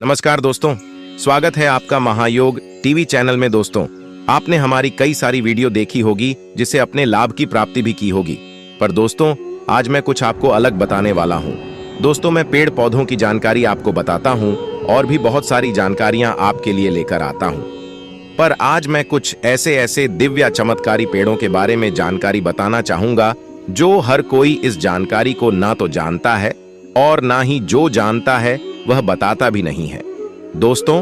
नमस्कार दोस्तों, स्वागत है आपका महायोग टीवी चैनल में। दोस्तों, आपने हमारी कई सारी वीडियो देखी होगी जिससे अपने लाभ की प्राप्ति भी की होगी, पर दोस्तों आज मैं कुछ आपको अलग बताने वाला हूं। दोस्तों, मैं पेड़ पौधों की जानकारी आपको बताता हूं और भी बहुत सारी जानकारियां आपके लिए लेकर आता हूं, पर आज मैं कुछ ऐसे दिव्य चमत्कारी पेड़ों के बारे में जानकारी बताना चाहूंगा जो हर कोई इस जानकारी को ना तो जानता है और ना ही जो जानता है वह बताता भी नहीं है। दोस्तों,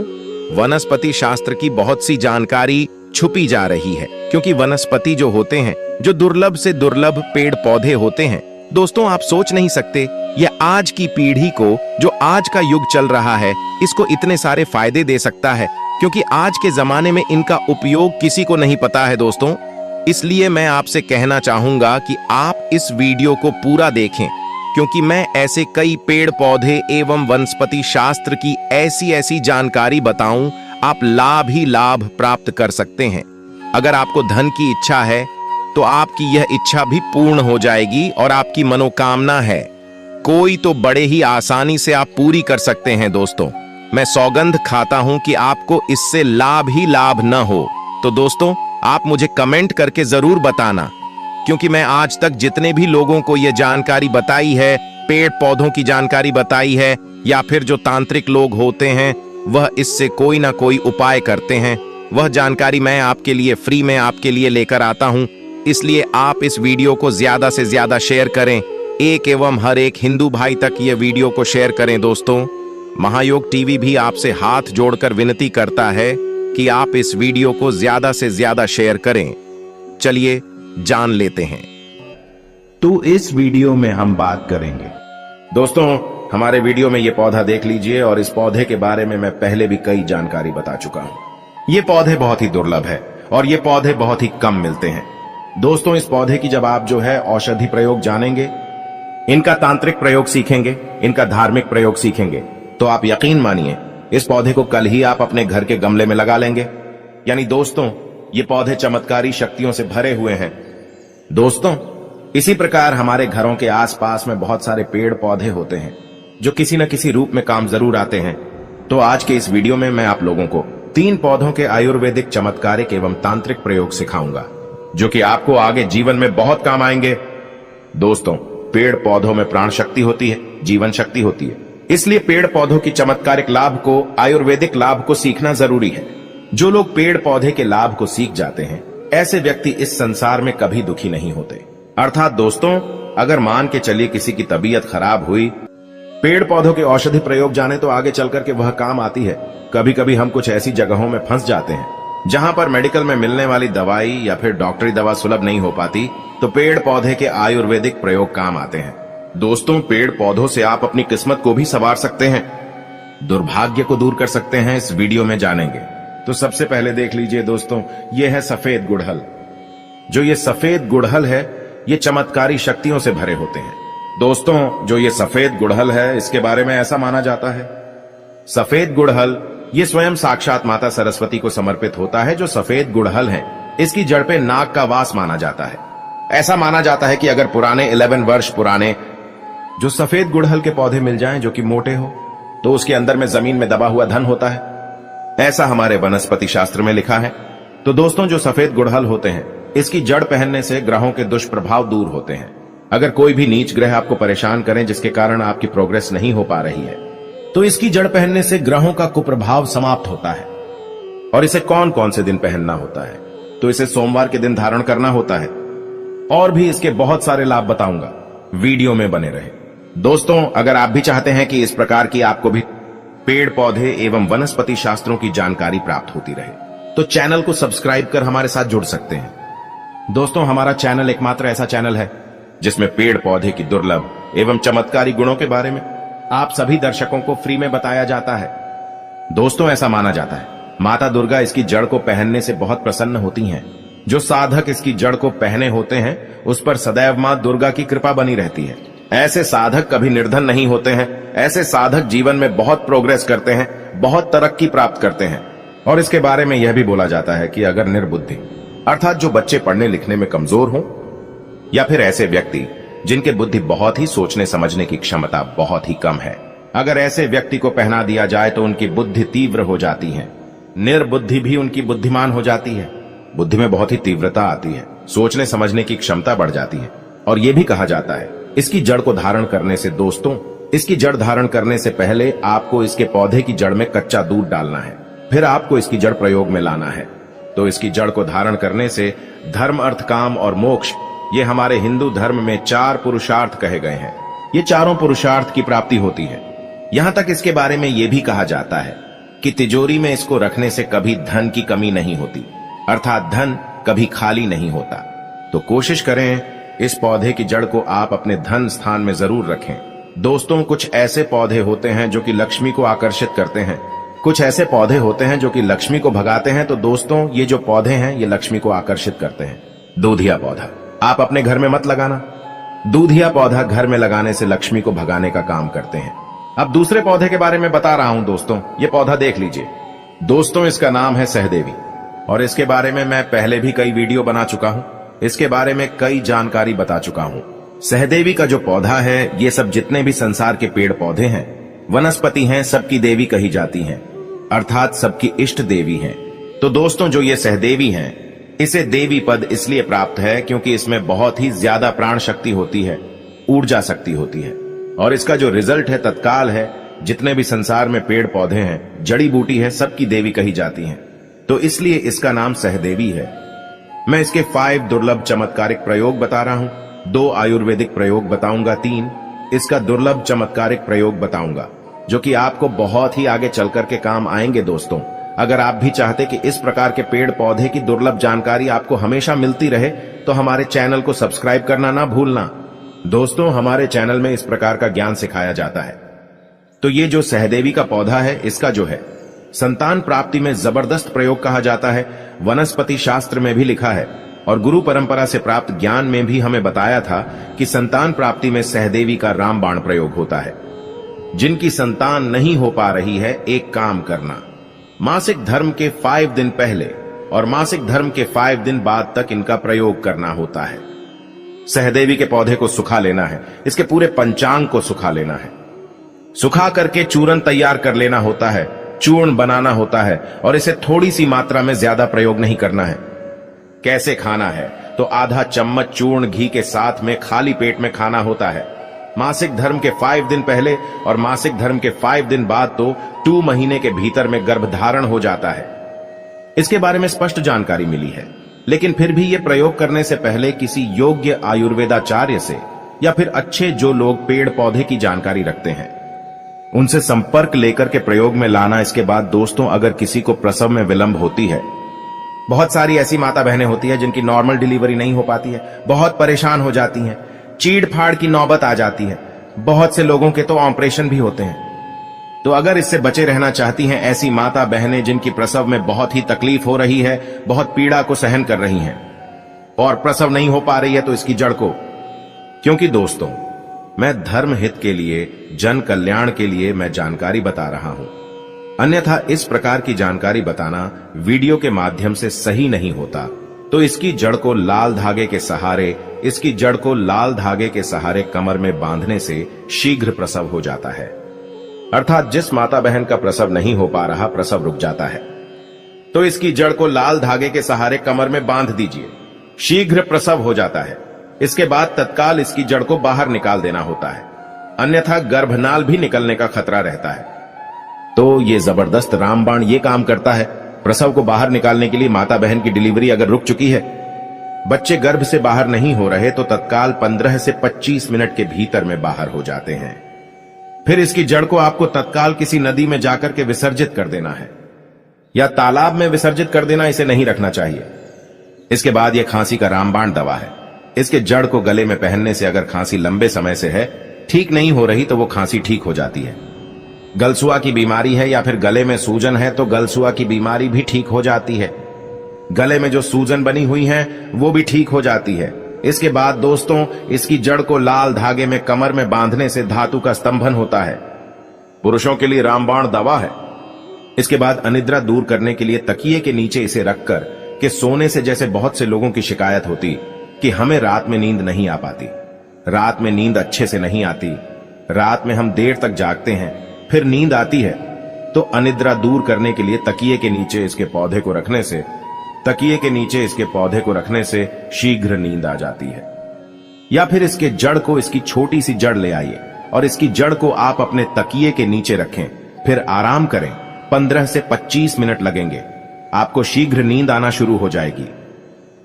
वनस्पति शास्त्र की बहुत सी जानकारी छुपी जा रही है, क्योंकि वनस्पति जो होते हैं, जो दुर्लभ से दुर्लभ पेड़ पौधे होते हैं, दोस्तों आप सोच नहीं सकते ये आज की पीढ़ी को, जो आज का युग चल रहा है, इसको इतने सारे फायदे दे सकता है, क्योंकि आज के जमाने में इनका उपयोग किसी को नहीं पता है। दोस्तों, इसलिए मैं आपसे कहना चाहूंगा कि आप इस वीडियो को पूरा देखें, क्योंकि मैं ऐसे कई पेड़ पौधे एवं वनस्पति शास्त्र की ऐसी जानकारी बताऊं, आप लाभ ही लाभ प्राप्त कर सकते हैं। अगर आपको धन की इच्छा है तो आपकी यह इच्छा भी पूर्ण हो जाएगी, और आपकी मनोकामना है कोई तो बड़े ही आसानी से आप पूरी कर सकते हैं। दोस्तों, मैं सौगंध खाता हूं कि आपको इससे लाभ ही लाभ न हो। तो दोस्तों, आप मुझे कमेंट करके जरूर बताना, क्योंकि मैं आज तक जितने भी लोगों को यह जानकारी बताई है, पेड़ पौधों की जानकारी बताई है, या फिर जो तांत्रिक लोग होते हैं वह इससे कोई ना कोई उपाय करते हैं, वह जानकारी मैं आपके लिए फ्री में आपके लिए लेकर आता हूं। इसलिए आप इस वीडियो को ज्यादा से ज्यादा शेयर करें, एक एवं हर एक हिंदू भाई तक यह वीडियो को शेयर करें। दोस्तों, महायोग टीवी भी आपसे हाथ जोड़कर विनती करता है कि आप इस वीडियो को ज्यादा से ज्यादा शेयर करें। चलिए जान लेते हैं। तो इस वीडियो में हम बात करेंगे। दोस्तों, हमारे वीडियो में ये पौधा देख लीजिए, और इस पौधे के बारे में मैं पहले भी कई जानकारी बता चुका हूं। ये पौधे बहुत ही दुर्लभ है और ये पौधे बहुत ही कम मिलते हैं। दोस्तों, इस पौधे की जब आप जो है औषधि प्रयोग जानेंगे, इनका तांत्रिक प्रयोग सीखेंगे, इनका धार्मिक प्रयोग सीखेंगे, तो आप यकीन मानिए इस पौधे को कल ही आप अपने घर के गमले में लगा लेंगे। यानी दोस्तों, ये पौधे चमत्कारी शक्तियों से भरे हुए हैं। दोस्तों, इसी प्रकार हमारे घरों के आसपास में बहुत सारे पेड़ पौधे होते हैं जो किसी न किसी रूप में काम जरूर आते हैं। तो आज के इस वीडियो में मैं आप लोगों को 3 पौधों के आयुर्वेदिक चमत्कारिक एवं तांत्रिक प्रयोग सिखाऊंगा, जो कि आपको आगे जीवन में बहुत काम आएंगे। दोस्तों, पेड़ पौधों में प्राण शक्ति होती है, जीवन शक्ति होती है, इसलिए पेड़ पौधों की चमत्कारिक लाभ को, आयुर्वेदिक लाभ को सीखना जरूरी है। जो लोग पेड़ पौधे के लाभ को सीख जाते हैं, ऐसे व्यक्ति इस संसार में कभी दुखी नहीं होते। अर्थात दोस्तों, अगर मान के चलिए किसी की तबीयत खराब हुई, पेड़ पौधों के औषधि प्रयोग जाने तो आगे चल करके वह काम आती है। कभी कभी हम कुछ ऐसी जगहों में फंस जाते हैं जहां पर मेडिकल में मिलने वाली दवाई या फिर डॉक्टरी दवा सुलभ नहीं हो पाती, तो पेड़ पौधे के आयुर्वेदिक प्रयोग काम आते हैं। दोस्तों, पेड़ पौधों से आप अपनी किस्मत को भी संवार सकते हैं, दुर्भाग्य को दूर कर सकते हैं, इस वीडियो में जानेंगे। तो सबसे पहले देख लीजिए दोस्तों, ये है सफेद गुड़हल। जो ये सफेद गुड़हल है, ये चमत्कारी शक्तियों से भरे होते हैं। दोस्तों, जो ये सफेद गुड़हल है, इसके बारे में ऐसा माना जाता है, सफेद गुड़हल ये स्वयं साक्षात माता सरस्वती को समर्पित होता है। जो सफेद गुड़हल है, इसकी जड़ पे नाग का वास माना जाता है। ऐसा माना जाता है कि अगर पुराने 11 वर्ष पुराने जो सफेद गुड़हल के पौधे मिल जाएं जो कि मोटे हो, तो उसके अंदर में जमीन में दबा हुआ धन होता है। ऐसा हमारे वनस्पति शास्त्र में लिखा है। तो दोस्तों, जो सफेद गुड़हल होते हैं, इसकी जड़ पहनने से ग्रहों के दुष्प्रभाव दूर होते हैं। अगर कोई भी नीच ग्रह आपको परेशान करें, जिसके कारण आपकी प्रोग्रेस नहीं हो पा रही है, तो इसकी जड़ पहनने से ग्रहों का कुप्रभाव समाप्त होता है। और इसे कौन कौन से दिन पहनना होता है? तो इसे सोमवार के दिन धारण करना होता है। और भी इसके बहुत सारे लाभ बताऊंगा, वीडियो में बने रहे। दोस्तों, अगर आप भी चाहते हैं कि इस प्रकार की आपको भी पेड़ पौधे एवं वनस्पति शास्त्रों की जानकारी प्राप्त होती रहे, तो चैनल को सब्सक्राइब कर हमारे साथ जुड़ सकते हैं। दोस्तों, हमारा चैनल एकमात्र ऐसा चैनल है जिसमें पेड़ पौधे की दुर्लभ एवं चमत्कारी गुणों के बारे में आप सभी दर्शकों को फ्री में बताया जाता है। दोस्तों, ऐसा माना जाता है माता दुर्गा इसकी जड़ को पहनने से बहुत प्रसन्न होती हैं। जो साधक इसकी जड़ को पहने होते हैं, उस पर सदैव मां दुर्गा की कृपा बनी रहती है। ऐसे साधक कभी निर्धन नहीं होते हैं। ऐसे साधक जीवन में बहुत प्रोग्रेस करते हैं, बहुत तरक्की प्राप्त करते हैं। और इसके बारे में यह भी बोला जाता है कि अगर निर्बुद्धि, अर्थात जो बच्चे पढ़ने लिखने में कमजोर हों, या फिर ऐसे व्यक्ति जिनके बुद्धि बहुत ही सोचने समझने की क्षमता बहुत ही कम है, अगर ऐसे व्यक्ति को पहना दिया जाए तो उनकी बुद्धि तीव्र हो जाती है, निर्बुद्धि भी उनकी बुद्धिमान हो जाती है, बुद्धि में बहुत ही तीव्रता आती है, सोचने समझने की क्षमता बढ़ जाती है। और यह भी कहा जाता है इसकी जड़ को धारण करने से, दोस्तों इसकी जड़ धारण करने से पहले आपको इसके पौधे की जड़ में कच्चा दूध डालना है, फिर आपको इसकी जड़ प्रयोग में लाना है। तो इसकी जड़ को धारण करने से धर्म, अर्थ, काम और मोक्ष, ये हमारे हिंदू धर्म में 4 पुरुषार्थ कहे गए हैं। ये चारों पुरुषार्थ की प्राप्ति होती है। यहां तक इसके बारे में यह भी कहा जाता है कि तिजोरी में इसको रखने से कभी धन की कमी नहीं होती, अर्थात धन कभी खाली नहीं होता। तो कोशिश करें इस पौधे की जड़ को आप अपने धन स्थान में जरूर रखें। दोस्तों, कुछ ऐसे पौधे होते हैं जो कि लक्ष्मी को आकर्षित करते हैं, कुछ ऐसे पौधे होते हैं जो कि लक्ष्मी को भगाते हैं। तो दोस्तों, ये जो पौधे हैं ये लक्ष्मी को आकर्षित करते हैं। दूधिया पौधा आप अपने घर में मत लगाना। दूधिया पौधा घर में लगाने से लक्ष्मी को भगाने का काम करते हैं। अब दूसरे पौधे के बारे में बता रहा हूं दोस्तों, ये पौधा देख लीजिए। दोस्तों, इसका नाम है सहदेवी और इसके बारे में मैं पहले भी कई वीडियो बना चुका हूं, इसके बारे में कई जानकारी बता चुका हूं। सहदेवी का जो पौधा है, ये सब जितने भी संसार के पेड़ पौधे हैं, वनस्पति हैं, सबकी देवी कही जाती हैं, अर्थात सबकी इष्ट देवी हैं। तो दोस्तों, जो ये सहदेवी हैं, इसे देवी पद इसलिए प्राप्त है क्योंकि इसमें बहुत ही ज्यादा प्राण शक्ति होती है, ऊर्जा शक्ति होती है, और इसका जो रिजल्ट है तत्काल है। जितने भी संसार में पेड़ पौधे हैं, जड़ी बूटी है, सबकी देवी कही जाती हैं। तो इसलिए इसका नाम सहदेवी है। मैं इसके 5 दुर्लभ चमत्कारिक प्रयोग बता रहा हूं, 2 आयुर्वेदिक प्रयोग बताऊंगा, 3 इसका दुर्लभ चमत्कारिक प्रयोग बताऊंगा, जो कि आपको बहुत ही आगे चलकर के काम आएंगे। दोस्तों, अगर आप भी चाहते कि इस प्रकार के पेड़ पौधे की दुर्लभ जानकारी आपको हमेशा मिलती रहे, तो हमारे चैनल को सब्सक्राइब करना ना भूलना। दोस्तों, हमारे चैनल में इस प्रकार का ज्ञान सिखाया जाता है। तो ये जो सहदेवी का पौधा है, इसका जो है संतान प्राप्ति में जबरदस्त प्रयोग कहा जाता है। वनस्पति शास्त्र में भी लिखा है और गुरु परंपरा से प्राप्त ज्ञान में भी हमें बताया था कि संतान प्राप्ति में सहदेवी का रामबाण प्रयोग होता है। जिनकी संतान नहीं हो पा रही है, एक काम करना, मासिक धर्म के 5 दिन पहले और मासिक धर्म के 5 दिन बाद तक इनका प्रयोग करना होता है। सहदेवी के पौधे को सुखा लेना है, इसके पूरे पंचांग को सुखा लेना है, सुखा करके चूर्ण तैयार कर लेना होता है, चूर्ण बनाना होता है, और इसे थोड़ी सी मात्रा में ज्यादा प्रयोग नहीं करना है। कैसे खाना है? तो आधा चम्मच चूर्ण घी के साथ में खाली पेट में खाना होता है। मासिक धर्म के 5 दिन पहले और मासिक धर्म के 5 दिन बाद तो 2 महीने के भीतर में गर्भधारण हो जाता है। इसके बारे में स्पष्ट जानकारी मिली है, लेकिन फिर भी यह प्रयोग करने से पहले किसी योग्य आयुर्वेदाचार्य से या फिर अच्छे जो लोग पेड़ पौधे की जानकारी रखते हैं, उनसे संपर्क लेकर के प्रयोग में लाना। इसके बाद दोस्तों, अगर किसी को प्रसव में विलंब होती है, बहुत सारी ऐसी माता बहनें होती है जिनकी नॉर्मल डिलीवरी नहीं हो पाती है, बहुत परेशान हो जाती हैं, चीड़ फाड़ की नौबत आ जाती है, बहुत से लोगों के तो ऑपरेशन भी होते हैं। तो अगर इससे बचे रहना चाहती हैं ऐसी माता बहनें जिनकी प्रसव में बहुत ही तकलीफ हो रही है, बहुत पीड़ा को सहन कर रही हैं और प्रसव नहीं हो पा रही है, तो इसकी जड़ को, क्योंकि दोस्तों मैं धर्म हित के लिए, जन कल्याण के लिए मैं जानकारी बता रहा हूं, अन्यथा इस प्रकार की जानकारी बताना वीडियो के माध्यम से सही नहीं होता। तो इसकी जड़ को लाल धागे के सहारे, इसकी जड़ को लाल धागे के सहारे कमर में बांधने से शीघ्र प्रसव हो जाता है, अर्थात जिस माता बहन का प्रसव नहीं हो पा रहा, प्रसव रुक जाता है, तो इसकी जड़ को लाल धागे के सहारे कमर में बांध दीजिए, शीघ्र प्रसव हो जाता है। इसके बाद तत्काल इसकी जड़ को बाहर निकाल देना होता है, अन्यथा गर्भनाल भी निकलने का खतरा रहता है। तो ये जबरदस्त रामबाण ये काम करता है। प्रसव को बाहर निकालने के लिए माता बहन की डिलीवरी अगर रुक चुकी है, बच्चे गर्भ से बाहर नहीं हो रहे, तो तत्काल 15 से 25 मिनट के भीतर में बाहर हो जाते हैं। फिर इसकी जड़ को आपको तत्काल किसी नदी में जाकर के विसर्जित कर देना है या तालाब में विसर्जित कर देना, इसे नहीं रखना चाहिए। इसके बाद यह खांसी का रामबाण दवा है। इसके जड़ को गले में पहनने से अगर खांसी लंबे समय से है, ठीक नहीं हो रही, तो वो खांसी ठीक हो जाती है। गलसुआ की बीमारी है या फिर गले में सूजन है, तो गलसुआ की बीमारी भी ठीक हो जाती है। गले में जो सूजन बनी हुई है वो भी ठीक हो जाती है। इसके बाद दोस्तों, इसकी जड़ को लाल धागे में कमर में बांधने से धातु का स्तंभन होता है। पुरुषों के लिए रामबाण दवा है। इसके बाद अनिद्रा दूर करने के लिए तकिए के नीचे इसे रखकर के सोने से, जैसे बहुत से लोगों की शिकायत होती कि हमें रात में नींद नहीं आ पाती, रात में नींद अच्छे से नहीं आती, रात में हम देर तक जागते हैं, फिर नींद आती है तो अनिद्रा दूर करने के लिए तकिए के नीचे इसके पौधे को रखने से शीघ्र नींद आ जाती है। या फिर इसके जड़ को, इसकी छोटी सी जड़ ले आइए और इसकी जड़ को आप अपने तकिए के नीचे रखें, फिर आराम करें। 15 से 25 मिनट लगेंगे, आपको शीघ्र नींद आना शुरू हो जाएगी।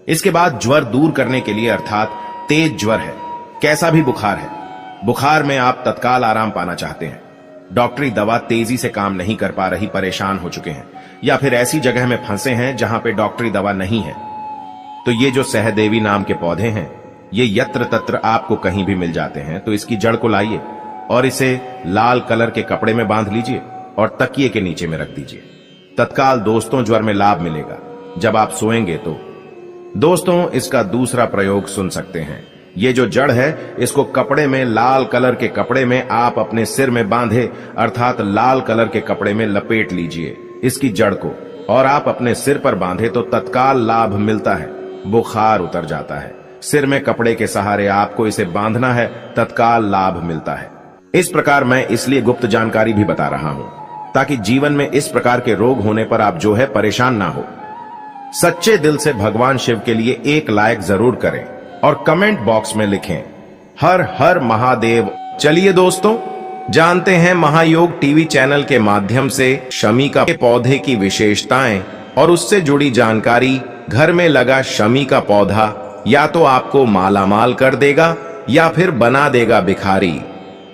इसके बाद ज्वर दूर करने के लिए, अर्थात तेज ज्वर है, कैसा भी बुखार है, बुखार में आप तत्काल आराम पाना चाहते हैं, डॉक्टरी दवा तेजी से काम नहीं कर पा रही, परेशान हो चुके हैं, या फिर ऐसी जगह में फंसे हैं जहां पे डॉक्टरी दवा नहीं है, तो ये जो सहदेवी नाम के पौधे हैं, ये यत्र तत्र आपको कहीं भी मिल जाते हैं। तो इसकी जड़ को लाइए और इसे लाल कलर के कपड़े में बांध लीजिए और तकिए के नीचे में रख दीजिए। तत्काल दोस्तों ज्वर में लाभ मिलेगा जब आप सोएंगे। तो दोस्तों इसका दूसरा प्रयोग सुन सकते हैं। ये जो जड़ है, इसको कपड़े में, लाल कलर के कपड़े में आप अपने सिर में बांधे, अर्थात लाल कलर के कपड़े में लपेट लीजिए इसकी जड़ को और आप अपने सिर पर बांधे तो तत्काल लाभ मिलता है, बुखार उतर जाता है। सिर में कपड़े के सहारे आपको इसे बांधना है, तत्काल लाभ मिलता है। इस प्रकार मैं इसलिए गुप्त जानकारी भी बता रहा हूं ताकि जीवन में इस प्रकार के रोग होने पर आप जो है परेशान ना हो। सच्चे दिल से भगवान शिव के लिए एक लाइक जरूर करें और कमेंट बॉक्स में लिखें हर हर महादेव। चलिए दोस्तों, जानते हैं महायोग टीवी चैनल के माध्यम से शमी का पौधे की विशेषताएं और उससे जुड़ी जानकारी। घर में लगा शमी का पौधा या तो आपको मालामाल कर देगा या फिर बना देगा भिखारी।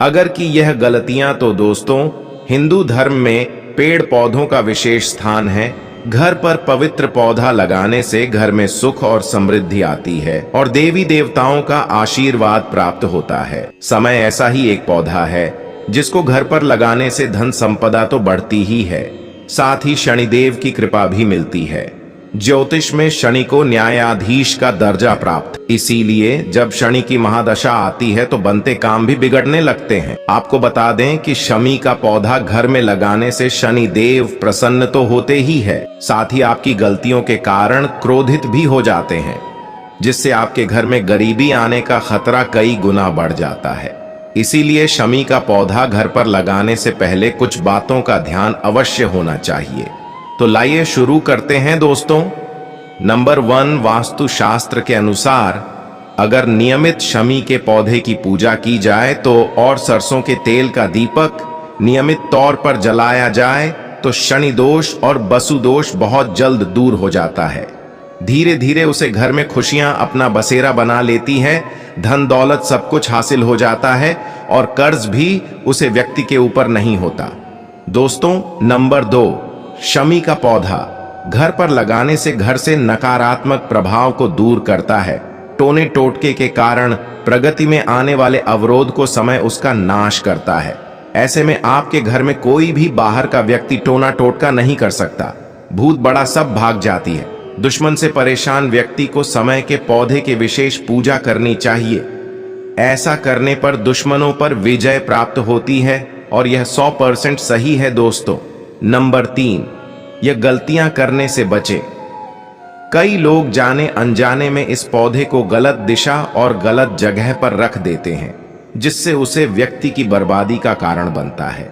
अगर की यह गलतियां तो दोस्तों हिंदू धर्म में पेड़ पौधों का विशेष स्थान है। घर पर पवित्र पौधा लगाने से घर में सुख और समृद्धि आती है और देवी देवताओं का आशीर्वाद प्राप्त होता है। समय ऐसा ही एक पौधा है जिसको घर पर लगाने से धन संपदा तो बढ़ती ही है, साथ ही शनिदेव की कृपा भी मिलती है। ज्योतिष में शनि को न्यायाधीश का दर्जा प्राप्त, इसीलिए जब शनि की महादशा आती है तो बनते काम भी बिगड़ने लगते हैं। आपको बता दें कि शमी का पौधा घर में लगाने से शनि देव प्रसन्न तो होते ही है, साथ ही आपकी गलतियों के कारण क्रोधित भी हो जाते हैं, जिससे आपके घर में गरीबी आने का खतरा कई गुना बढ़ जाता है। इसीलिए शमी का पौधा घर पर लगाने से पहले कुछ बातों का ध्यान अवश्य होना चाहिए। तो लाइए शुरू करते हैं दोस्तों। नंबर 1, वास्तु शास्त्र के अनुसार अगर नियमित शमी के पौधे की पूजा की जाए तो और सरसों के तेल का दीपक नियमित तौर पर जलाया जाए तो शनि दोष और बसु दोष बहुत जल्द दूर हो जाता है। धीरे धीरे उसे घर में खुशियां अपना बसेरा बना लेती है, धन दौलत सब कुछ हासिल हो जाता है और कर्ज भी उसे व्यक्ति के ऊपर नहीं होता। दोस्तों नंबर 2, शमी का पौधा घर पर लगाने से घर से नकारात्मक प्रभाव को दूर करता है। टोने टोटके के कारण प्रगति में आने वाले अवरोध को समय उसका नाश करता है। ऐसे में आपके घर में कोई भी बाहर का व्यक्ति टोना टोटका नहीं कर सकता, भूत बड़ा सब भाग जाती है। दुश्मन से परेशान व्यक्ति को समय के पौधे की विशेष पूजा करनी चाहिए। ऐसा करने पर दुश्मनों पर विजय प्राप्त होती है और यह 100% सही है दोस्तों। नंबर 3, यह गलतियां करने से बचे। कई लोग जाने अनजाने में इस पौधे को गलत दिशा और गलत जगह पर रख देते हैं, जिससे उसे व्यक्ति की बर्बादी का कारण बनता है,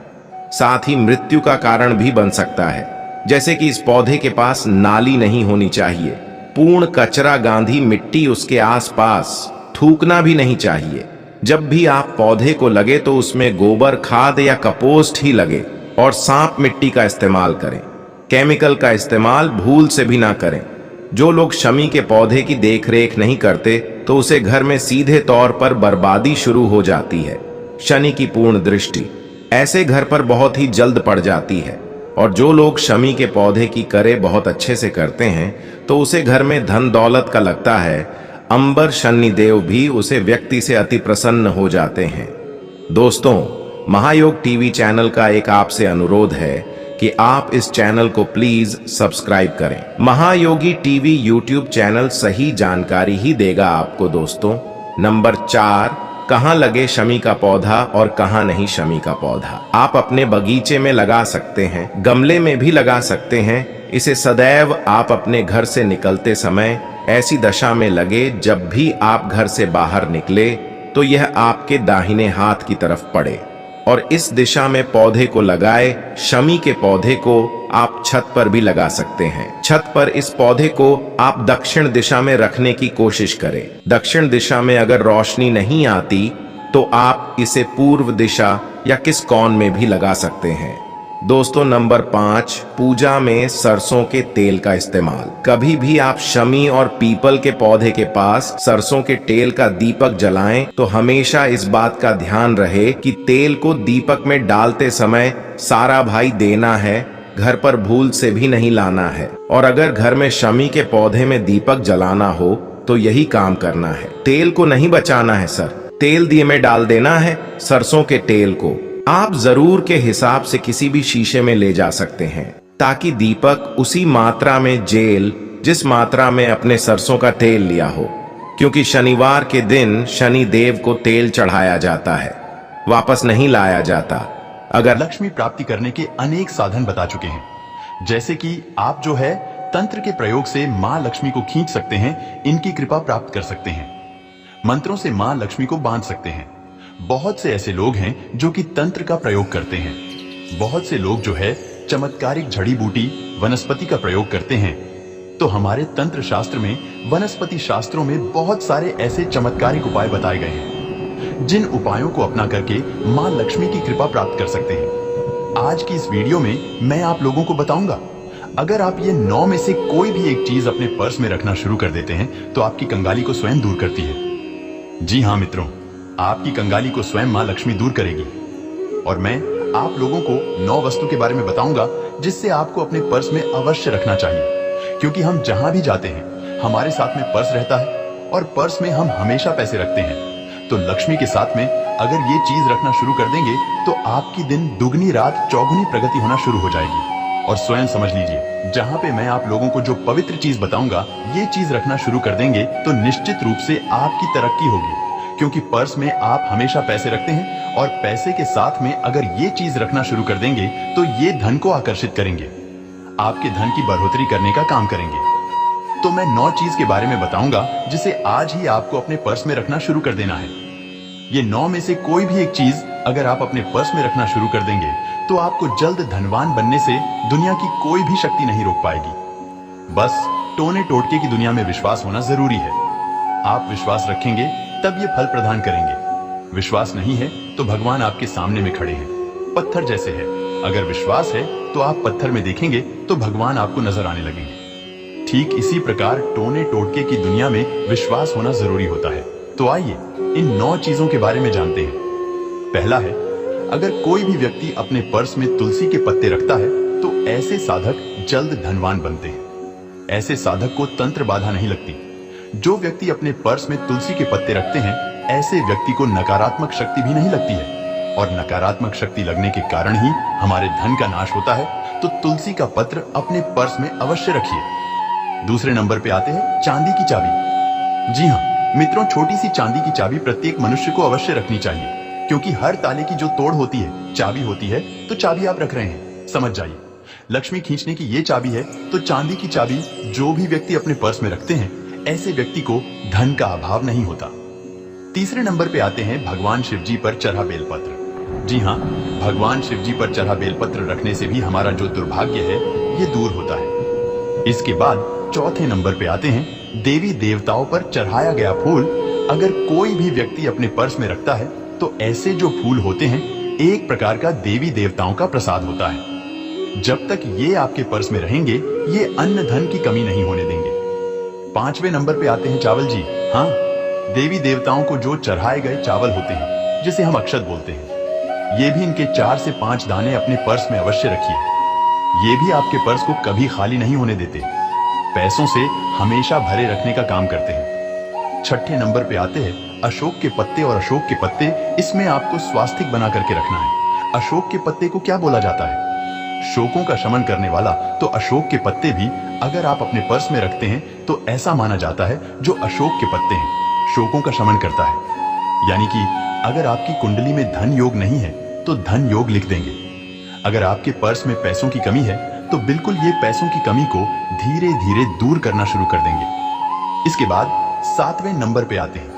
साथ ही मृत्यु का कारण भी बन सकता है। जैसे कि इस पौधे के पास नाली नहीं होनी चाहिए, पूर्ण कचरा गांधी मिट्टी उसके आसपास, थूकना भी नहीं चाहिए। जब भी आप पौधे को लगे तो उसमें गोबर खाद या कपोस्ट ही लगे और सांप मिट्टी का इस्तेमाल करें। केमिकल का इस्तेमाल भूल से भी ना करें। जो लोग शमी के पौधे की देखरेख नहीं करते तो उसे घर में सीधे तौर पर बर्बादी शुरू हो जाती है। शनि की पूर्ण दृष्टि ऐसे घर पर बहुत ही जल्द पड़ जाती है और जो लोग शमी के पौधे की करे बहुत अच्छे से करते हैं तो उसे घर में धन दौलत का लगता है। अंबर शनिदेव भी उसे व्यक्ति से अति प्रसन्न हो जाते हैं। दोस्तों महायोग टीवी चैनल का एक आपसे अनुरोध है कि आप इस चैनल को प्लीज सब्सक्राइब करें। महायोगी टीवी यूट्यूब चैनल सही जानकारी ही देगा आपको दोस्तों। नंबर 4, कहां लगे शमी का पौधा और कहां नहीं शमी का पौधा। आप अपने बगीचे में लगा सकते हैं, गमले में भी लगा सकते हैं। इसे सदैव आप अपने घर से निकलते समय ऐसी दशा में लगे जब भी आप घर से बाहर निकले तो यह आपके दाहिने हाथ की तरफ पड़े। और इस दिशा में पौधे को लगाए। शमी के पौधे को आप छत पर भी लगा सकते हैं। छत पर इस पौधे को आप दक्षिण दिशा में रखने की कोशिश करें। दक्षिण दिशा में अगर रोशनी नहीं आती तो आप इसे पूर्व दिशा या किस कोण में भी लगा सकते हैं। दोस्तों, नंबर 5, पूजा में सरसों के तेल का इस्तेमाल। कभी भी आप शमी और पीपल के पौधे के पास सरसों के तेल का दीपक जलाएं तो हमेशा इस बात का ध्यान रहे कि तेल को दीपक में डालते समय सारा भाई देना है, घर पर भूल से भी नहीं लाना है। और अगर घर में शमी के पौधे में दीपक जलाना हो तो यही काम करना है। तेल को नहीं बचाना है सर, तेल दिए में डाल देना है। सरसों के तेल को आप जरूर के हिसाब से किसी भी शीशे में ले जा सकते हैं ताकि दीपक उसी मात्रा में जेल जिस मात्रा में अपने सरसों का तेल लिया हो, क्योंकि शनिवार के दिन शनि देव को तेल चढ़ाया जाता है, वापस नहीं लाया जाता। अगर लक्ष्मी प्राप्ति करने के अनेक साधन बता चुके हैं, जैसे कि आप जो है तंत्र के प्रयोग से मां लक्ष्मी को खींच सकते हैं, इनकी कृपा प्राप्त कर सकते हैं। मंत्रों से मां लक्ष्मी को बांध सकते हैं। बहुत से ऐसे लोग हैं जो कि तंत्र का प्रयोग करते हैं। बहुत से लोग जो है चमत्कारिक जड़ी बूटी वनस्पति का प्रयोग करते हैं। तो हमारे तंत्र शास्त्र में, वनस्पति शास्त्रों में बहुत सारे ऐसे चमत्कारिक उपाय बताए गए हैं जिन उपायों को अपना करके मां लक्ष्मी की कृपा प्राप्त कर सकते हैं। आज की इस वीडियो में मैं आप लोगों को बताऊंगा, अगर आप ये 9 में से कोई भी एक चीज अपने पर्स में रखना शुरू कर देते हैं तो आपकी कंगाली को स्वयं दूर करती है। जी हाँ मित्रों, आपकी कंगाली को स्वयं मां लक्ष्मी दूर करेगी। और मैं आप लोगों को 9 वस्तु के बारे में बताऊंगा जिससे आपको अपने पर्स में अवश्य रखना चाहिए, क्योंकि हम जहां भी जाते हैं हमारे साथ में पर्स रहता है और पर्स में हम हमेशा पैसे रखते हैं। तो लक्ष्मी के साथ में अगर ये चीज रखना शुरू कर देंगे तो आपकी दिन दुगनी रात चौगुनी प्रगति होना शुरू हो जाएगी। और स्वयं समझ लीजिए, जहां पे मैं आप लोगों को जो पवित्र चीज बताऊंगा, ये चीज रखना शुरू कर देंगे तो निश्चित रूप से आपकी तरक्की होगी, क्योंकि पर्स में आप हमेशा पैसे रखते हैं और पैसे के साथ में अगर ये चीज रखना शुरू कर देंगे तो ये धन को आकर्षित करेंगे, आपके धन की बढ़ोतरी करने का काम करेंगे। तो मैं 9 चीज के बारे में बताऊंगा जिसे आज ही आपको अपने पर्स में रखना शुरू कर देना है। ये 9 में से कोई भी एक चीज अगर आप अपने पर्स में रखना शुरू कर देंगे तो आपको जल्द धनवान बनने से दुनिया की कोई भी शक्ति नहीं रोक पाएगी। बस टोने टोटके की दुनिया में विश्वास होना जरूरी है। आप विश्वास रखेंगे तब ये फल प्रदान करेंगे। विश्वास नहीं है तो भगवान आपके सामने में खड़े हैं, पत्थर जैसे है। अगर विश्वास है तो आप पत्थर में देखेंगे तो भगवान आपको नजर आने लगेंगे। ठीक इसी प्रकार टोने टोटके की दुनिया में विश्वास होना जरूरी होता है। तो आइए इन 9 चीजों के बारे में जानते हैं। पहला है, अगर कोई भी व्यक्ति अपने पर्स में तुलसी के पत्ते रखता है तो ऐसे साधक जल्द धनवान बनते हैं। ऐसे साधक को तंत्र बाधा नहीं लगती। जो व्यक्ति अपने पर्स में तुलसी के पत्ते रखते हैं, ऐसे व्यक्ति को नकारात्मक शक्ति भी नहीं लगती है, और नकारात्मक शक्ति लगने के कारण ही हमारे धन का नाश होता है। तो तुलसी का पत्र अपने पर्स में अवश्य रखिए। दूसरे नंबर पे आते हैं चांदी की चाबी। जी हाँ मित्रों, छोटी सी चांदी की चाबी प्रत्येक मनुष्य को अवश्य रखनी चाहिए, क्योंकि हर ताले की जो तोड़ होती है चाबी होती है। तो चाबी आप रख रहे हैं, समझ जाइए, लक्ष्मी खींचने की ये चाबी है। तो चांदी की चाबी जो भी व्यक्ति अपने पर्स में रखते हैं, ऐसे व्यक्ति को धन का अभाव नहीं होता। तीसरे नंबर पे आते हैं भगवान शिव जी पर चढ़ा बेलपत्र। जी हाँ, भगवान शिव जी पर चढ़ा बेलपत्र रखने से भी हमारा जो दुर्भाग्य है ये दूर होता है। इसके बाद चौथे नंबर पे आते हैं देवी देवताओं पर चढ़ाया गया फूल। अगर कोई भी व्यक्ति अपने पर्स में रखता है तो ऐसे जो फूल होते हैं एक प्रकार का देवी देवताओं का प्रसाद होता है। जब तक ये आपके पर्स में रहेंगे ये अन्न धन की कमी नहीं होने देंगे। पांचवें नंबर पे आते हैं चावल जी। हाँ, देवी देवताओं को जो चढ़ाए गए चावल होते हैं जिसे हम अक्षत बोलते हैं, ये भी इनके 4 से 5 दाने अपने पर्स में अवश्य रखिए। ये भी आपके पर्स को कभी खाली नहीं होने देते, पैसों से हमेशा भरे रखने का काम करते हैं। छठे नंबर पे आते हैं अशोक के पत्ते। और अशोक के पत्ते, इसमें आपको स्वास्तिक बना करके रखना है। अशोक के पत्ते को क्या बोला जाता है? शोकों का शमन करने वाला। तो अशोक के पत्ते भी अगर आप अपने पर्स में रखते हैं तो ऐसा माना जाता है जो अशोक के पत्ते हैं शोकों का शमन करता है। यानी कि अगर आपकी कुंडली में धन योग नहीं है तो धन योग लिख देंगे। अगर आपके पर्स में पैसों की कमी है तो बिल्कुल ये पैसों की कमी को धीरे धीरे दूर करना शुरू कर देंगे। इसके बाद 7वें नंबर पे आते हैं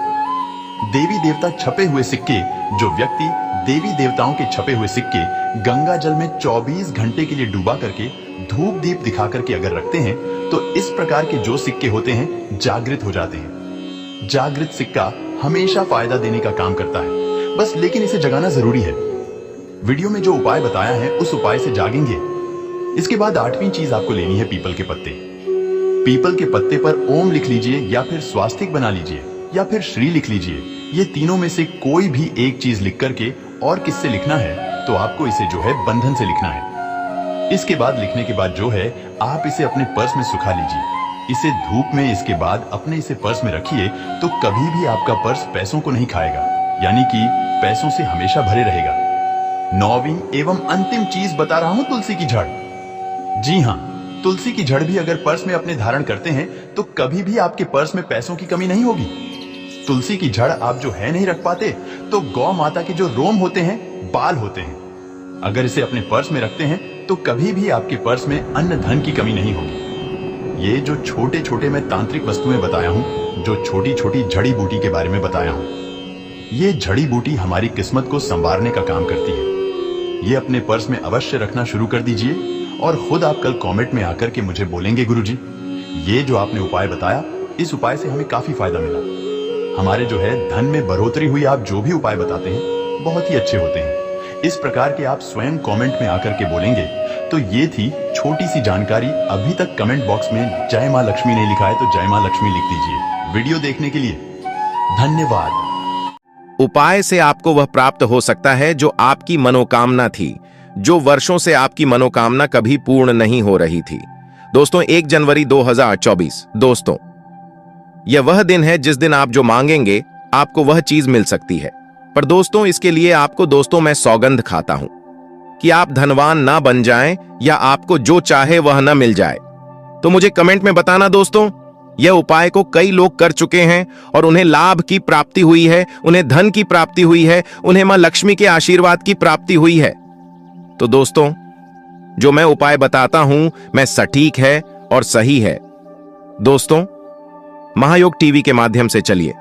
देवी देवता छपे हुए सिक्के। जो व्यक्ति देवी देवताओं के छपे हुए सिक्के गंगा जल में 24 घंटे के लिए डूबा करके धूप दीप दिखा करके अगर रखते हैं तो इस प्रकार के जो सिक्के होते हैं जागृत हो जाते हैं। जागृत सिक्का हमेशा फायदा देने का काम करता है, बस लेकिन इसे जगाना जरूरी है। वीडियो में जो उपाय बताया है उस उपाय से जागेंगे। इसके बाद 8वीं चीज आपको लेनी है पीपल के पत्ते। पीपल के पत्ते पर ओम लिख लीजिए या फिर स्वास्तिक बना लीजिए या फिर श्री लिख लीजिए। ये तीनों में से कोई भी एक चीज लिख करके, और किससे लिखना है तो आपको इसे जो है बंधन से लिखना है। इसके बाद लिखने के बाद जो है आप इसे अपने पर्स में सुखा लीजिए। इसे धूप में इसके बाद अपने इसे पर्स में रखिए तो कभी भी आपका पर्स पैसों को नहीं खाएगा, यानी कि पैसों से हमेशा भरे रहेगा। 9वीं एवं अंतिम चीज बता रहा हूं, तुलसी की जड़। जी हां, तुलसी की जड़ भी अगर पर्स में अपने धारण करते हैं तो कभी भी आपके पर्स में पैसों की कमी नहीं होगी। तुलसी की जड़ आप जो है नहीं रख पाते तो गौ माता के जो रोम होते हैं, बाल होते हैं, अगर इसे अपने पर्स में रखते हैं तो कभी भी आपके पर्स में अन्न धन की कमी नहीं होगी। ये जो छोटे छोटे मैं तांत्रिक वस्तुएं बताया हूं, जो छोटी छोटी जड़ी बूटी के बारे में बताया हूं, ये जड़ी बूटी हमारी किस्मत को संवारने का काम करती है। ये अपने पर्स में अवश्य रखना शुरू कर दीजिए और खुद आप कल कमेंट में आकर के मुझे बोलेंगे, गुरुजी ये जो आपने उपाय बताया, इस उपाय से हमें काफी फायदा मिला। हमारे जो है धन में बढ़ोतरी हुई। आप जो भी उपाय बताते हैं बहुत ही अच्छे होते हैं। इस प्रकार के आप स्वयं कमेंट में आकर के बोलेंगे। तो ये थी छोटी सी जानकारी। अभी तक कमेंट बॉक्स में जय मां लक्ष्मी नहीं लिखा है तो जय मां लक्ष्मी लिख दीजिए। वीडियो देखने के लिए धन्यवाद। उपाय से आपको वह प्राप्त हो सकता है जो आपकी मनोकामना थी, जो वर्षों से आपकी मनोकामना कभी पूर्ण नहीं हो रही थी। दोस्तों 1 जनवरी 2024 दोस्तों यह वह दिन है जिस दिन आप जो मांगेंगे आपको वह चीज मिल सकती है। पर दोस्तों इसके लिए आपको दोस्तों मैं सौगंध खाता हूं कि आप धनवान ना बन जाएं या आपको जो चाहे वह ना मिल जाए। तो मुझे कमेंट में बताना दोस्तों। यह उपाय को कई लोग कर चुके हैं और उन्हें लाभ की प्राप्ति हुई है, उन्हें धन की प्राप्ति हुई है, उन्हें मां लक्ष्मी के आशीर्वाद की प्राप्ति हुई है। तो दोस्तों जो मैं उपाय बताता हूं मैं सटीक है और सही है। दोस्तों महायोग टीवी के माध्यम से चलिए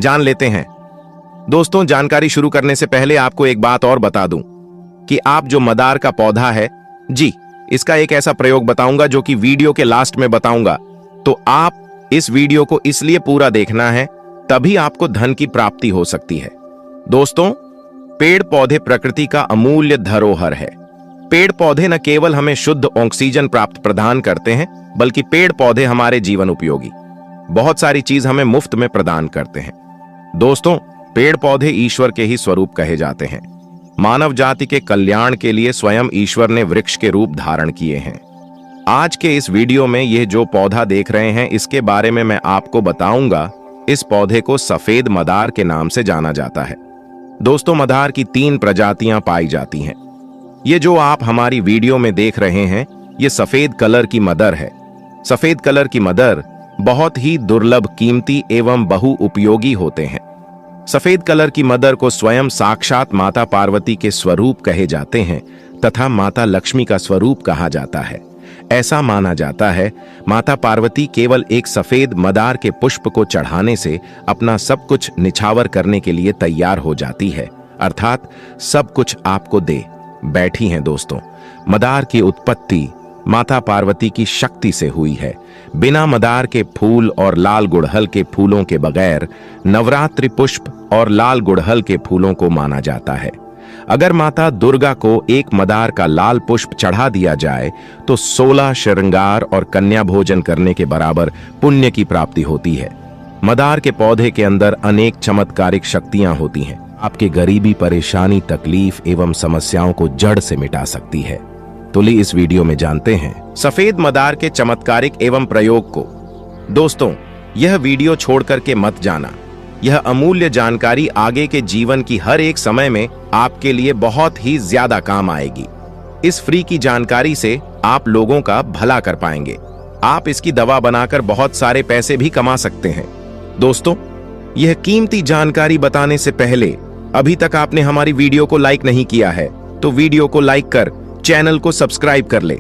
जान लेते हैं। दोस्तों जानकारी शुरू करने से पहले आपको एक बात और बता दूं कि आप जो मदार का पौधा है, जी इसका एक ऐसा प्रयोग बताऊंगा जो कि वीडियो के लास्ट में बताऊंगा। तो आप इस वीडियो को इसलिए पूरा देखना है, तभी आपको धन की प्राप्ति हो सकती है। दोस्तों पेड़ पौधे प्रकृति का अमूल्य धरोहर है। पेड़ पौधे न केवल हमें शुद्ध ऑक्सीजन प्राप्त प्रदान करते हैं, बल्कि पेड़ पौधे हमारे जीवन उपयोगी बहुत सारी चीज हमें मुफ्त में प्रदान करते हैं। दोस्तों पेड़ पौधे ईश्वर के ही स्वरूप कहे जाते हैं। मानव जाति के कल्याण के लिए स्वयं ईश्वर ने वृक्ष के रूप धारण किए हैं। आज के इस वीडियो में यह जो पौधा देख रहे हैं इसके बारे में मैं आपको बताऊंगा। इस पौधे को सफेद मदार के नाम से जाना जाता है। दोस्तों मदार की 3 प्रजातियां पाई जाती हैं। ये जो आप हमारी वीडियो में देख रहे हैं ये सफेद कलर की मदर है। सफेद कलर की मदर बहुत ही दुर्लभ, कीमती एवं बहु उपयोगी होते हैं। सफेद कलर की मदर को स्वयं साक्षात माता पार्वती के स्वरूप कहे जाते हैं तथा माता लक्ष्मी का स्वरूप कहा जाता है। ऐसा माना जाता है माता पार्वती केवल एक सफेद मदार के पुष्प को चढ़ाने से अपना सब कुछ निछावर करने के लिए तैयार हो जाती है, अर्थात सब कुछ आपको दे बैठी हैं। दोस्तों मदार की उत्पत्ति माता पार्वती की शक्ति से हुई है। बिना मदार के फूल और लाल गुड़हल के फूलों के बगैर नवरात्रि पुष्प और लाल गुड़हल के फूलों को माना जाता है। अगर माता दुर्गा को एक मदार का लाल पुष्प चढ़ा दिया जाए तो 16 श्रृंगार और कन्या भोजन करने के बराबर पुण्य की प्राप्ति होती है। मदार के पौधे के अंदर अनेक चमत्कारिक शक्तियां होती हैं। आपके गरीबी, परेशानी, तकलीफ एवं समस्याओं को जड़ से मिटा सकती है। तो ली इस वीडियो में जानते हैं सफेद मदार के चमत्कारिक एवं प्रयोग को। दोस्तों यह वीडियो छोड़ करके मत जाना। यह अमूल्य जानकारी आगे के जीवन की हर एक समय में आपके लिए बहुत ही ज्यादा काम आएगी। इस फ्री की जानकारी से आप लोगों का भला कर पाएंगे। आप इसकी दवा बनाकर बहुत सारे पैसे भी कमा सकते हैं। दोस्तों यह कीमती जानकारी बताने से पहले अभी तक आपने हमारी वीडियो को लाइक नहीं किया है तो वीडियो को लाइक कर चैनल को सब्सक्राइब कर ले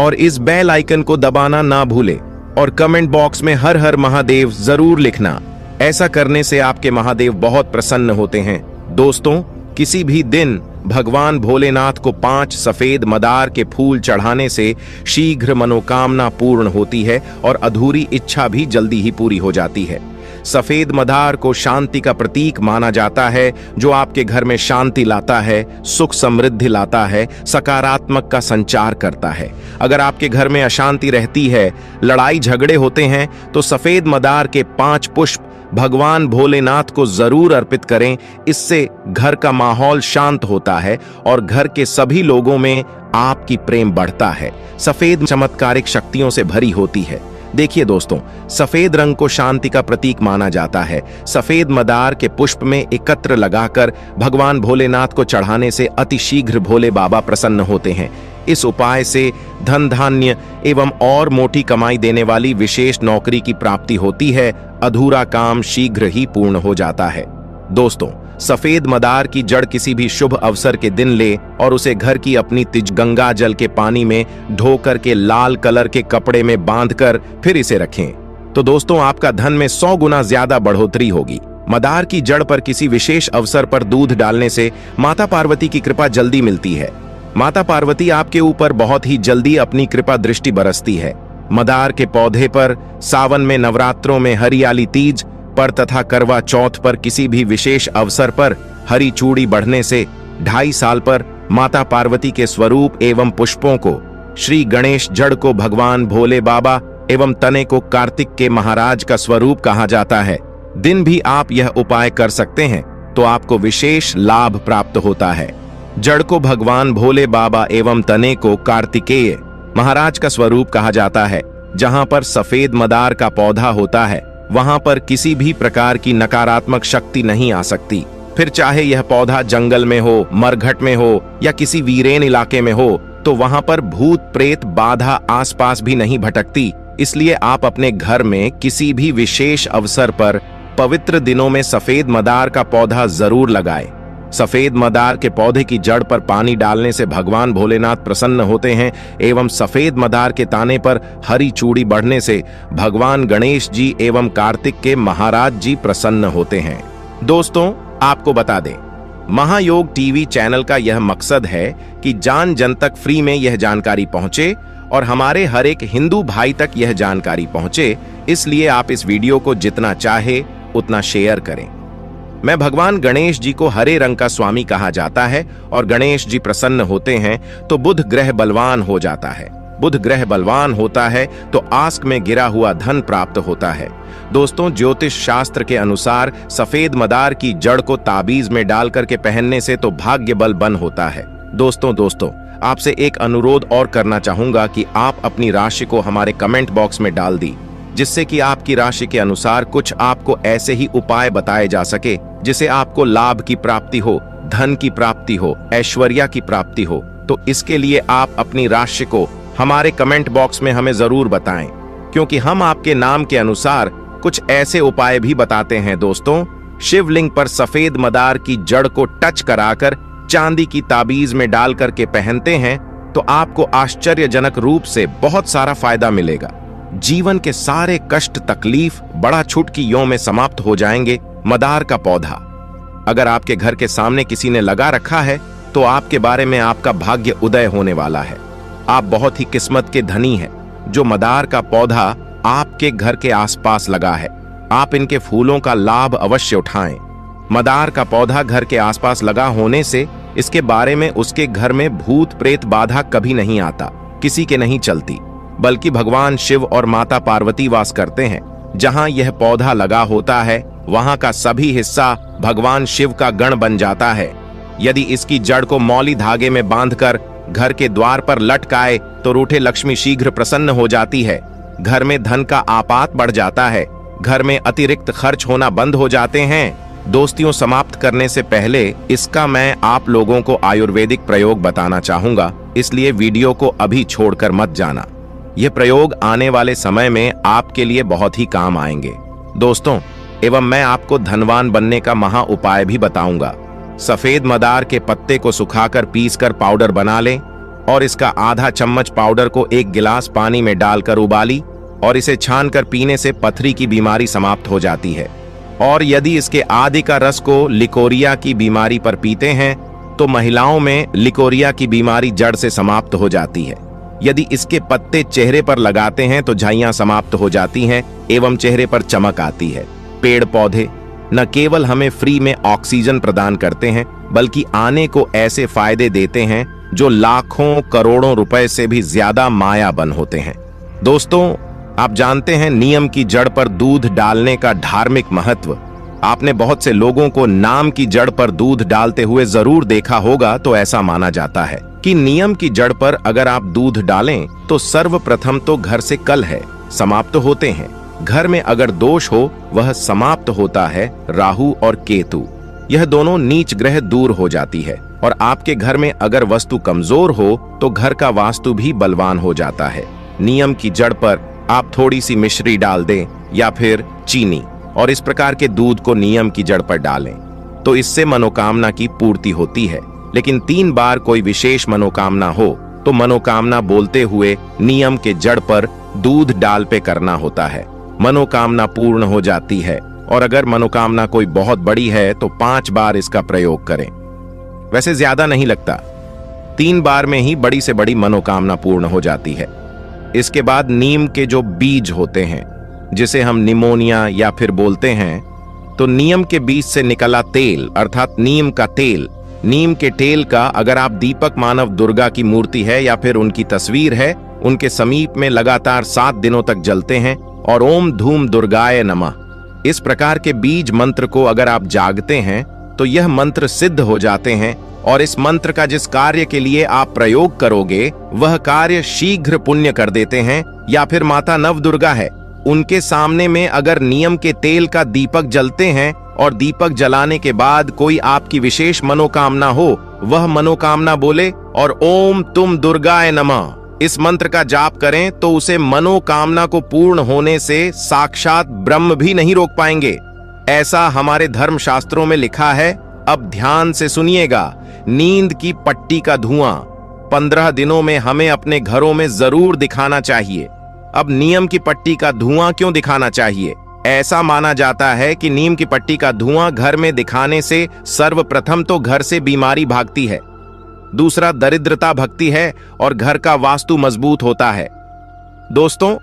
और इस बेल आइकन को दबाना ना भूले और कमेंट बॉक्स में हर हर महादेव जरूर लिखना। ऐसा करने से आपके महादेव बहुत प्रसन्न होते हैं। दोस्तों किसी भी दिन भगवान भोलेनाथ को 5 सफेद मदार के फूल चढ़ाने से शीघ्र मनोकामना पूर्ण होती है और अधूरी इच्छा भी जल्दी ही पूरी हो जाती है। सफेद मदार को शांति का प्रतीक माना जाता है, जो आपके घर में शांति लाता है, सुख समृद्धि लाता है, सकारात्मक का संचार करता है। अगर आपके घर में अशांति रहती है, लड़ाई झगड़े होते हैं, तो सफेद मदार के 5 पुष्प भगवान भोलेनाथ को जरूर अर्पित करें। इससे घर का माहौल शांत होता है और घर के सभी लोगों में आपकी प्रेम बढ़ता है। सफेद चमत्कारिक शक्तियों से भरी होती है। देखिए दोस्तों, सफेद रंग को शांति का प्रतीक माना जाता है। सफेद मदार के पुष्प में एकत्र लगाकर भगवान भोलेनाथ को चढ़ाने से अतिशीघ्र भोले बाबा प्रसन्न होते हैं। इस उपाय से धन धान्य एवं और मोटी कमाई देने वाली विशेष नौकरी की प्राप्ति होती है। अधूरा काम शीघ्र ही पूर्ण हो जाता है। दोस्तों, सफेद मदार की जड़ किसी भी शुभ अवसर के दिन ले और उसे घर की अपनी तिज गंगा जल के पानी में धोकर के लाल कलर के कपड़े में बांधकर फिर इसे रखें, तो दोस्तों आपका धन में 100 गुना ज्यादा बढ़ोतरी होगी। मदार की जड़ पर किसी विशेष अवसर पर दूध डालने से माता पार्वती की कृपा जल्दी मिलती है। माता पार्वती आपके ऊपर बहुत ही जल्दी अपनी कृपा दृष्टि बरसती है। मदार के पौधे पर सावन में, नवरात्रों में, हरियाली तीज पर तथा करवा चौथ पर किसी भी विशेष अवसर पर हरी चूड़ी बढ़ने से 2.5 साल पर माता पार्वती के स्वरूप एवं पुष्पों को, श्री गणेश जड़ को भगवान भोले बाबा एवं तने को कार्तिक के महाराज का स्वरूप कहा जाता है। दिन भी आप यह उपाय कर सकते हैं तो आपको विशेष लाभ प्राप्त होता है। जड़ को भगवान भोले बाबा एवं तने को कार्तिकेय महाराज का स्वरूप कहा जाता है। जहां पर सफेद मदार का पौधा होता है, वहां पर किसी भी प्रकार की नकारात्मक शक्ति नहीं आ सकती। फिर चाहे यह पौधा जंगल में हो, मरघट में हो या किसी वीरेन इलाके में हो, तो वहां पर भूत प्रेत बाधा आसपास भी नहीं भटकती। इसलिए आप अपने घर में किसी भी विशेष अवसर पर पवित्र दिनों में सफेद मदार का पौधा जरूर लगाएं। सफेद मदार के पौधे की जड़ पर पानी डालने से भगवान भोलेनाथ प्रसन्न होते हैं एवं सफेद मदार के ताने पर हरी चूड़ी बढ़ने से भगवान गणेश जी एवं कार्तिक के महाराज जी प्रसन्न होते हैं। दोस्तों, आपको बता दें, महायोग टीवी चैनल का यह मकसद है कि जान जन तक फ्री में यह जानकारी पहुंचे और हमारे हर एक हिंदू भाई तक यह जानकारी पहुंचे। इसलिए आप इस वीडियो को जितना चाहे उतना शेयर करें। मैं भगवान गणेश जी को हरे रंग का स्वामी कहा जाता है और गणेश जी प्रसन्न होते हैं तो बुध ग्रह बलवान हो जाता है। बुध ग्रह बलवान होता है तो आस्क में गिरा हुआ धन प्राप्त होता है। दोस्तों, ज्योतिष शास्त्र के अनुसार सफेद मदार की जड़ को ताबीज में डाल करके पहनने से तो भाग्य बल बन होता है। दोस्तों, आपसे एक अनुरोध और करना चाहूंगा कि आप अपनी राशि को हमारे कमेंट बॉक्स में डाल दी, जिससे कि आपकी राशि के अनुसार कुछ आपको ऐसे ही उपाय बताए जा सके जिसे आपको लाभ की प्राप्ति हो, धन की प्राप्ति हो, ऐश्वर्या की प्राप्ति हो। तो इसके लिए आप अपनी राशि को हमारे कमेंट बॉक्स में हमें जरूर बताएं, क्योंकि हम आपके नाम के अनुसार कुछ ऐसे उपाय भी बताते हैं। दोस्तों, शिवलिंग पर सफेद मदार की जड़ को टच कराकर चांदी की ताबीज में डाल करके पहनते हैं तो आपको आश्चर्यजनक रूप से बहुत सारा फायदा मिलेगा। जीवन के सारे कष्ट तकलीफ बड़ा छुटकियों में समाप्त हो जाएंगे। मदार का पौधा अगर आपके घर के सामने किसी ने लगा रखा है तो आपके बारे में आपका भाग्य उदय होने वाला है। आप बहुत ही किस्मत के धनी हैं। जो मदार का पौधा आपके घर के आसपास लगा है, आप इनके फूलों का लाभ अवश्य उठाएं। मदार का पौधा घर के आसपास लगा होने से इसके बारे में उसके घर में भूत प्रेत बाधा कभी नहीं आता, किसी के नहीं चलती, बल्कि भगवान शिव और माता पार्वती वास करते हैं। जहां यह पौधा लगा होता है वहां का सभी हिस्सा भगवान शिव का गण बन जाता है। यदि इसकी जड़ को मौली धागे में बांधकर घर के द्वार पर लटकाए तो रूठे लक्ष्मी शीघ्र प्रसन्न हो जाती है। घर में धन का आपात बढ़ जाता है। घर में अतिरिक्त खर्च होना बंद हो जाते हैं। दोस्तियों समाप्त करने से पहले इसका मैं आप लोगों को आयुर्वेदिक प्रयोग बताना चाहूंगा, इसलिए वीडियो को अभी छोड़कर मत जाना। यह प्रयोग आने वाले समय में आपके लिए बहुत ही काम आएंगे। दोस्तों, एवं मैं आपको धनवान बनने का महा उपाय भी बताऊंगा। सफेद मदार के पत्ते को सुखाकर पीसकर पाउडर बना लें और इसका आधा चम्मच पाउडर को 1 गिलास पानी में डालकर उबाली और इसे छानकर पीने से पथरी की बीमारी समाप्त हो जाती है। और यदि इसके आदि का रस को लिकोरिया की बीमारी पर पीते हैं तो महिलाओं में लिकोरिया की बीमारी जड़ से समाप्त हो जाती है। यदि इसके पत्ते चेहरे पर लगाते हैं तो झाइयां समाप्त हो जाती हैं एवं चेहरे पर चमक आती है। पेड़ पौधे न केवल हमें फ्री में ऑक्सीजन प्रदान करते हैं बल्कि आने को ऐसे फायदे देते हैं जो लाखों करोड़ों रुपए से भी ज्यादा मायाबन होते हैं। दोस्तों, आप जानते हैं नीम की जड़ पर दूध डालने का धार्मिक महत्व। आपने बहुत से लोगों को नीम की जड़ पर दूध डालते हुए जरूर देखा होगा। तो ऐसा माना जाता है कि नीम की जड़ पर अगर आप दूध डालें तो सर्वप्रथम तो घर से कलह समाप्त होते हैं। घर में अगर दोष हो वह समाप्त होता है। राहु और केतु यह दोनों नीच ग्रह दूर हो जाती है और आपके घर में अगर वस्तु कमजोर हो तो घर का वास्तु भी बलवान हो जाता है। नीम की जड़ पर आप थोड़ी सी मिश्री डाल दें या फिर चीनी और इस प्रकार के दूध को नीम की जड़ पर डालें तो इससे मनोकामना की पूर्ति होती है। लेकिन 3 बार कोई विशेष मनोकामना हो तो मनोकामना बोलते हुए नीम के जड़ पर दूध डाल पे करना होता है। मनोकामना पूर्ण हो जाती है। और अगर मनोकामना कोई बहुत बड़ी है तो 5 बार इसका प्रयोग करें। वैसे ज्यादा नहीं लगता, 3 बार में ही बड़ी से बड़ी मनोकामना पूर्ण हो जाती है। इसके बाद नीम के जो बीज होते हैं जिसे हम निमोनिया या फिर बोलते हैं, तो नीम के बीज से निकला तेल अर्थात नीम का तेल, नीम के तेल का अगर आप दीपक मानव दुर्गा की मूर्ति है या फिर उनकी तस्वीर है उनके समीप में लगातार 7 दिनों तक जलते हैं और ओम धूम दुर्गाय नमः इस प्रकार के बीज मंत्र को अगर आप जागते हैं तो यह मंत्र सिद्ध हो जाते हैं और इस मंत्र का जिस कार्य के लिए आप प्रयोग करोगे वह कार्य शीघ्र पुण्य कर देते हैं। या फिर माता नव दुर्गा है, उनके सामने में अगर नीम के तेल का दीपक जलते हैं और दीपक जलाने के बाद कोई आपकी विशेष मनोकामना हो, वह मनोकामना बोले और ओम तुम दुर्गाय नमः इस मंत्र का जाप करें तो उसे मनोकामना को पूर्ण होने से साक्षात ब्रह्म भी नहीं रोक पाएंगे। ऐसा हमारे धर्म शास्त्रों में लिखा है। अब ध्यान से सुनिएगा। नींद की पट्टी का धुआं 15 दिनों में हमें अपने घरों में जरूर दिखाना चाहिए। अब नीम की पट्टी का धुआं क्यों दिखाना चाहिए? ऐसा माना जाता है कि नीम की पट्टी का धुआं घर में दिखाने से सर्वप्रथम तो घर से बीमारी भागती है, दूसरा दरिद्रता भगती है और घर का वास्तु मजबूत होता है। दोस्तों,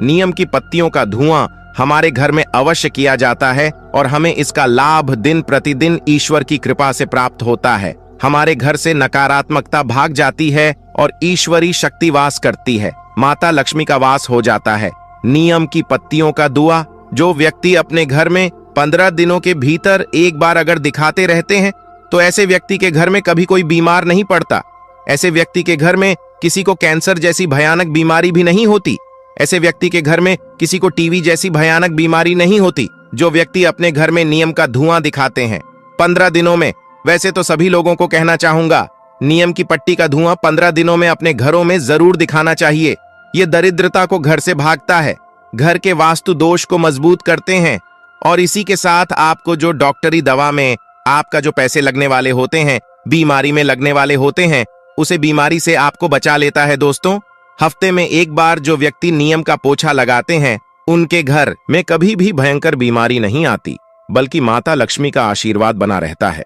नीम की पत्तियों का धुआं हमारे घर में अवश्य किया जाता है और हमें इसका लाभ दिन प्रतिदिन ईश्वर की कृपा से प्राप्त होता है। हमारे घर से नकारात्मकता भाग जाती है और ईश्वरी शक्ति वास करती है। माता लक्ष्मी का वास हो जाता है। नीम की पत्तियों का दुआ जो व्यक्ति अपने घर में 15 दिनों के भीतर एक बार अगर दिखाते रहते हैं तो ऐसे व्यक्ति के घर में कभी कोई बीमार नहीं पड़ता। ऐसे व्यक्ति के घर में किसी को कैंसर जैसी भयानक बीमारी भी नहीं होती। ऐसे व्यक्ति के घर में किसी को टीवी जैसी भयानक बीमारी नहीं होती। जो व्यक्ति अपने घर में नीम का धुआं दिखाते हैं 15 दिनों में, वैसे तो सभी लोगों को कहना चाहूंगा नीम की पट्टी का धुआं 15 दिनों में अपने घरों में जरूर दिखाना चाहिए। ये दरिद्रता को घर से भागता है, घर के वास्तु दोष को मजबूत करते हैं और इसी के साथ आपको जो डॉक्टरी दवा में आपका जो पैसे लगने वाले होते हैं, बीमारी में लगने वाले होते हैं, उसे बीमारी से आपको बचा लेता है। दोस्तों, हफ्ते में एक बार जो व्यक्ति नीम का पोछा लगाते हैं उनके घर में कभी भी भयंकर बीमारी नहीं आती, बल्कि माता लक्ष्मी का आशीर्वाद बना रहता है।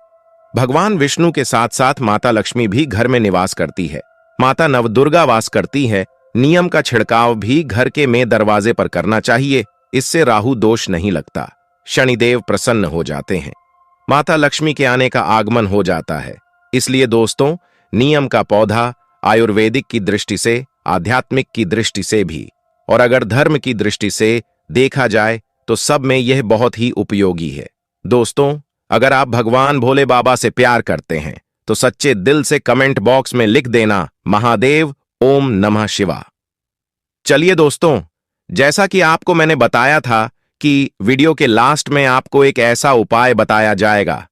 भगवान विष्णु के साथ साथ माता लक्ष्मी भी घर में निवास करती है। माता नवदुर्गा वास करती है। नीम का छिड़काव भी घर के में दरवाजे पर करना चाहिए। इससे राहु दोष नहीं लगता, शनिदेव प्रसन्न हो जाते हैं, माता लक्ष्मी के आने का आगमन हो जाता है। इसलिए दोस्तों, नीम का पौधा आयुर्वेदिक की दृष्टि से, आध्यात्मिक की दृष्टि से भी और अगर धर्म की दृष्टि से देखा जाए तो सब में यह बहुत ही उपयोगी है। दोस्तों, अगर आप भगवान भोले बाबा से प्यार करते हैं तो सच्चे दिल से कमेंट बॉक्स में लिख देना महादेव ओम नमः शिवा। चलिए दोस्तों, जैसा कि आपको मैंने बताया था कि वीडियो के लास्ट में आपको एक ऐसा उपाय बताया जाएगा।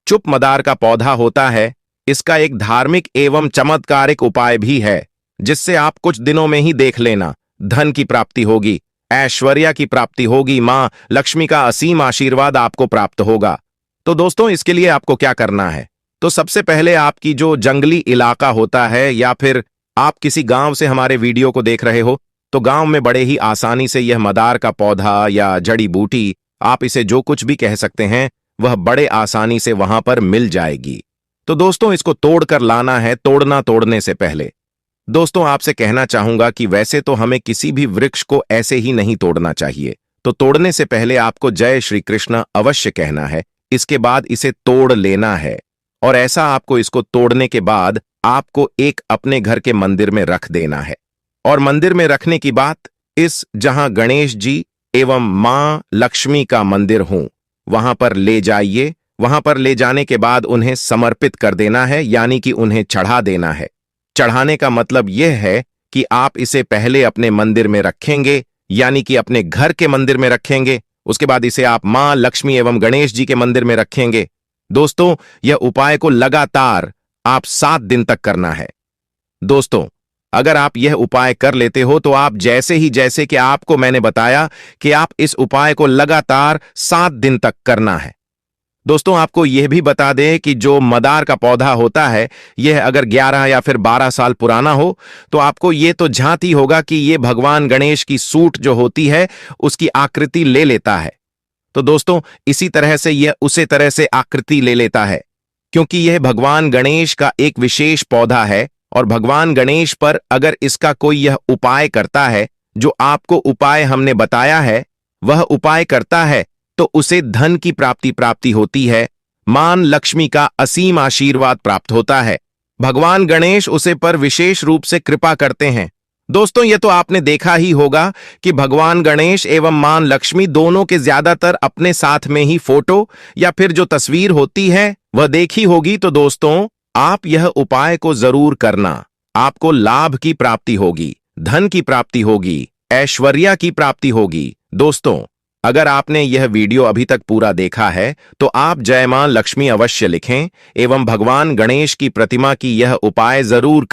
चुप मदार का पौधा होता है, इसका एक धार्मिक एवं चमत्कारिक उपाय भी है जिससे आप कुछ दिनों में ही देख लेना धन की प्राप्ति होगी, ऐश्वर्य की प्राप्ति होगी, मां लक्ष्मी का असीम आशीर्वाद आपको प्राप्त होगा। तो दोस्तों, इसके लिए आपको क्या करना है? तो सबसे पहले आपकी जो जंगली इलाका होता है या फिर आप किसी गांव से हमारे वीडियो को देख रहे हो तो गांव में बड़े ही आसानी से यह मदार का पौधा या जड़ी बूटी आप इसे जो कुछ भी कह सकते हैं वह बड़े आसानी से वहां पर मिल जाएगी। तो दोस्तों, इसको तोड़कर लाना है, तोड़ना तोड़ने से पहले। दोस्तों, आपसे कहना चाहूंगा कि वैसे तो हमें किसी भी वृक्ष को ऐसे ही नहीं तोड़ना चाहिए, तो तोड़ने से पहले आपको जय श्री कृष्ण अवश्य कहना है। इसके बाद इसे तोड़ लेना है, और ऐसा आपको इसको तोड़ने के बाद आपको एक अपने घर के मंदिर में रख देना है। और मंदिर में रखने की बात, इस जहां गणेश जी एवं मां लक्ष्मी का मंदिर हो वहां पर ले जाइए। वहां पर ले जाने के बाद उन्हें समर्पित कर देना है, यानी कि उन्हें चढ़ा देना है। चढ़ाने का मतलब यह है कि आप इसे पहले अपने मंदिर में रखेंगे, यानी कि अपने घर के मंदिर में रखेंगे। उसके बाद इसे आप मां लक्ष्मी एवं गणेश जी के मंदिर में रखेंगे। दोस्तों, यह उपाय को लगातार आप 7 दिन तक करना है। दोस्तों, अगर आप यह उपाय कर लेते हो तो आप जैसे कि आपको मैंने बताया कि आप इस उपाय को लगातार 7 दिन तक करना है। दोस्तों, आपको यह भी बता दें कि जो मदार का पौधा होता है, यह अगर 11 या फिर 12 साल पुराना हो तो आपको यह तो झांती होगा कि यह भगवान गणेश की सूंड जो होती है उसकी आकृति ले लेता है। तो दोस्तों, इसी तरह से यह उसी तरह से आकृति ले लेता है, क्योंकि यह भगवान गणेश का एक विशेष पौधा है। और भगवान गणेश पर अगर इसका कोई यह उपाय करता है, जो आपको उपाय हमने बताया है, वह उपाय करता है, तो उसे धन की प्राप्ति होती है, मान लक्ष्मी का असीम आशीर्वाद प्राप्त होता है। भगवान गणेश उसे पर विशेष रूप से कृपा करते हैं। दोस्तों, यह तो आपने देखा ही होगा कि भगवान गणेश एवं मान लक्ष्मी दोनों के ज्यादातर अपने साथ में ही फोटो या फिर जो तस्वीर होती है वह देखी होगी। तो दोस्तों, आप यह उपाय को जरूर करना। आपको लाभ की प्राप्ति होगी, धन की प्राप्ति होगी, ऐश्वर्या की प्राप्ति होगी। दोस्तों, अगर आपने यह वीडियो अभी तक पूरा देखा है तो आप जय मां लक्ष्मी अवश्य लिखें एवं भगवान गणेश की प्रतिमा की यह उपाय जरूर